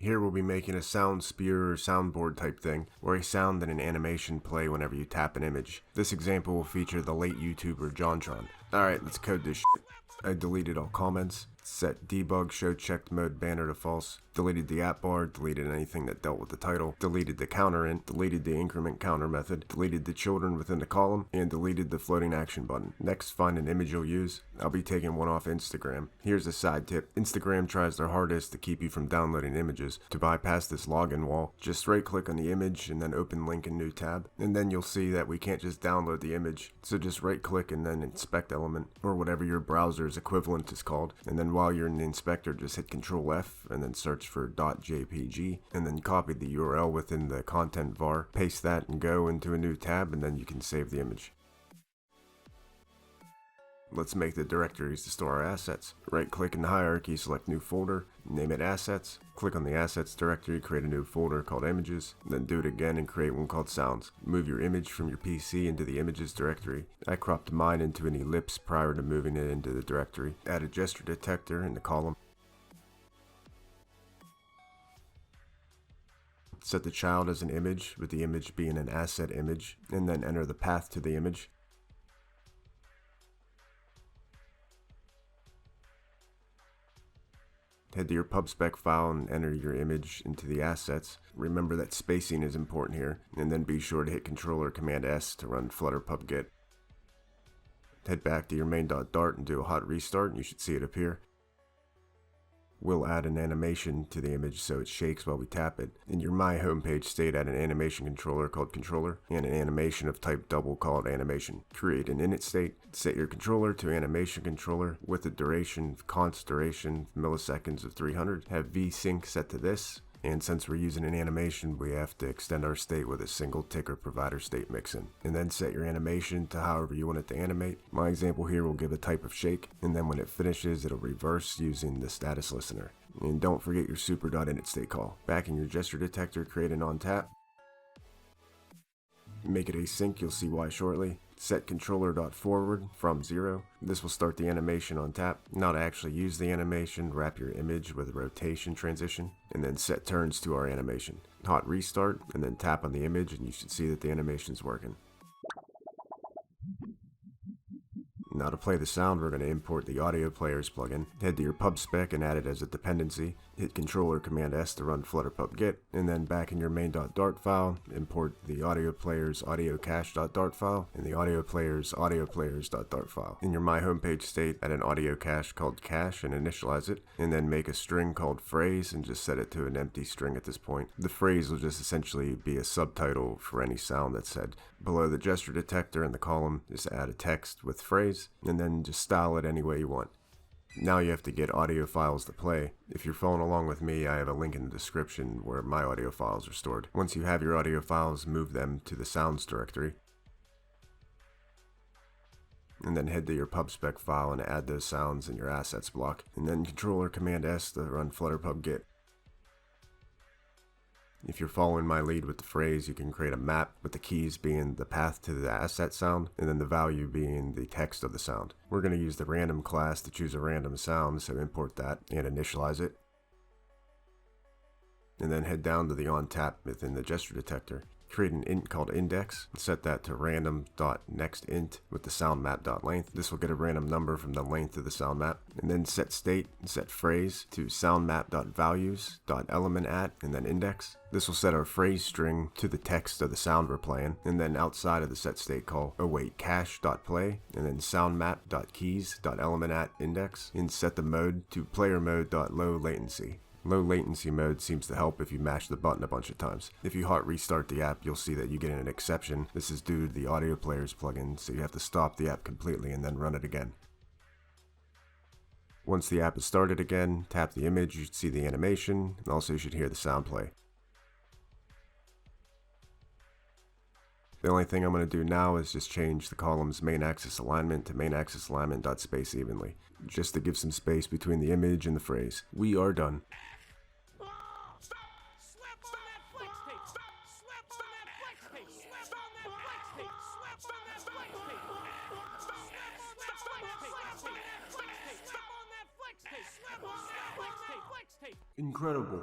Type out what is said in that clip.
Here we'll be making a sound spewer or soundboard type thing, where a sound and an animation play whenever you tap an image. This example will feature the late YouTuber JonTron. Alright, let's code this shit. I deleted all comments, set debug show checked mode banner to false, deleted the app bar, deleted anything that dealt with the title, deleted the counter int, deleted the increment counter method, deleted the children within the column, and deleted the floating action button. Next, find an image you'll use. I'll be taking one off Instagram. Here's a side tip. Instagram tries their hardest to keep you from downloading images. To bypass this login wall, just right click on the image and then open link in new tab, and then you'll see that we can't just download the image. So just right click and then inspect element, or whatever your browser's equivalent is called, and then while you're in the inspector just hit Control F and then search for .jpg, and then copy the URL within the content var, paste that and go into a new tab, and then you can save the image. Let's make the directories to store our assets. Right click in the hierarchy, select new folder, name it assets, click on the assets directory, create a new folder called images, then do it again and create one called sounds. Move your image from your PC into the images directory. I cropped mine into an ellipse prior to moving it into the directory. Add a gesture detector in the column. Set the child as an image, with the image being an asset image, and then enter the path to the image. Head to your pubspec file and enter your image into the assets. Remember that spacing is important here, and then be sure to hit Ctrl or Command S to run Flutter pub-get. Head back to your main.dart and do a hot restart, and you should see it appear. We'll add an animation to the image so it shakes while we tap it. In your My homepage state, add an animation controller called controller and an animation of type double called animation. Create an init state. Set your controller to animation controller with a duration, const duration, milliseconds of 300. Have vsync set to this. And since we're using an animation, we have to extend our state with a single ticker provider state mixin. And then set your animation to however you want it to animate. My example here will give a type of shake, and then when it finishes, it'll reverse using the status listener. And don't forget your super.init state call. Back in your gesture detector, create an on tap. Make it async, you'll see why shortly. Set controller.forward from 0. This will start the animation on tap. Now to actually use the animation, wrap your image with a rotation transition, and then set turns to our animation. Hot restart, and then tap on the image, and you should see that the animation is working. Now to play the sound, we're going to import the audio players plugin. Head to your pubspec and add it as a dependency. Hit Ctrl or Command S to run Flutter pub-get, and then back in your main.dart file, import the audio players audiocache.dart file and the audio players audioplayers.dart file. In your My homepage state, add an audio cache called cache and initialize it, and then make a string called phrase and just set it to an empty string at this point. The phrase will just essentially be a subtitle for any sound that's said. Below the gesture detector in the column, just add a text with phrase, and then just style it any way you want. Now you have to get audio files to play. If you're following along with me, I have a link in the description where my audio files are stored. Once you have your audio files, move them to the sounds directory. And then head to your pubspec file and add those sounds in your assets block. And then Ctrl or Command S to run Flutter pub-get. If you're following my lead with the phrase, you can create a map with the keys being the path to the asset sound and then the value being the text of the sound. We're going to use the random class to choose a random sound, so import that and initialize it. And then head down to the on tap within the gesture detector. Create an int called index and set that to random.nextInt with the sound map.length. This will get a random number from the length of the sound map. And then set state and set phrase to soundmap.values.elementAt and then index. This will set our phrase string to the text of the sound we're playing. And then outside of the set state call, await cache.play and then soundmap.keys.elementAt index and set the mode to player mode.low latency. Low latency mode seems to help if you mash the button a bunch of times. If you hot restart the app, you'll see that you get an exception. This is due to the audio players plugin, so you have to stop the app completely and then run it again. Once the app is started again, tap the image, you should see the animation, and also you should hear the sound play. The only thing I'm going to do now is just change the column's main axis alignment to main axis alignment.space evenly, just to give some space between the image and the phrase. We are done. Incredible.